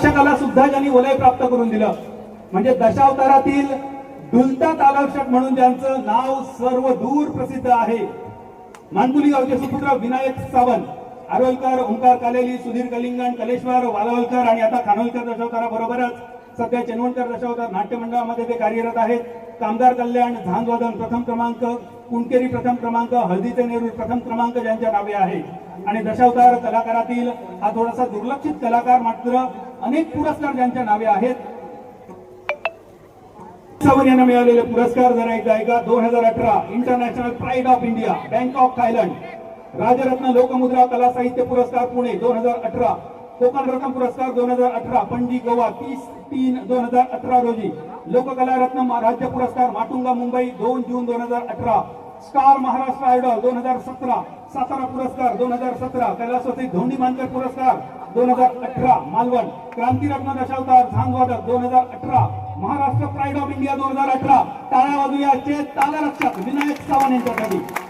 तालरक्षकाला सुद्धा ज्यांनी वलय प्राप्त करून दिलं, म्हणजे दशावतारातील डुलता तालरक्षक म्हणून ज्यांचं नाव सर्व दूर प्रसिद्ध आहे, मानपुली गावचे सुपुत्र विनायक सावंत, आरोलकर, ओंकार कालेली, सुधीर कलिंगण, कलेश्वर, वालावलकर आणि आता खानोलकर दशावतारा बरोबरच सध्या चेनवणकर दशावतार नाट्य मंडळामध्ये ते कार्यरत आहेत. कामगार कल्याण, झांजवादन प्रथम क्रमांक, कुणकेरी प्रथम क्रमांक, हळदीचे नेरूळ प्रथम क्रमांक ज्यांच्या नावे आहे. आणि दशावतार कलाकारातील हा थोडासा दुर्लक्षित कलाकार, मात्र अनेक पुरस्कार ज्यांच्या नावे आहेत. सावंत यांना मिळालेले पुरस्कार जरा एकदा ऐका. 2018 international pride of India Bangkok Thailand, Rajratna Lokmudra कला साहित्य पुरस्कार पुणे 2018, कोकण रत्न पुरस्कार 2018 पणजी गोवा 30/3/2018 रोजी, लोककला रत्न राज्य पुरस्कार माटुंगा मुंबई 2 जून 2018, स्टार महाराष्ट्र आयडॉल 2017, सातारा पुरस्कार 2017, कैलासवासी धोंडी मानकर पुरस्कार 2018 मालवण, क्रांतीरत्न दशावतार झांजवादक 2018, महाराष्ट्र प्राईड ऑफ इंडिया 2018. टाळ्या वाजूया चे तालरक्षक विनायक सावंत यांच्यासाठी.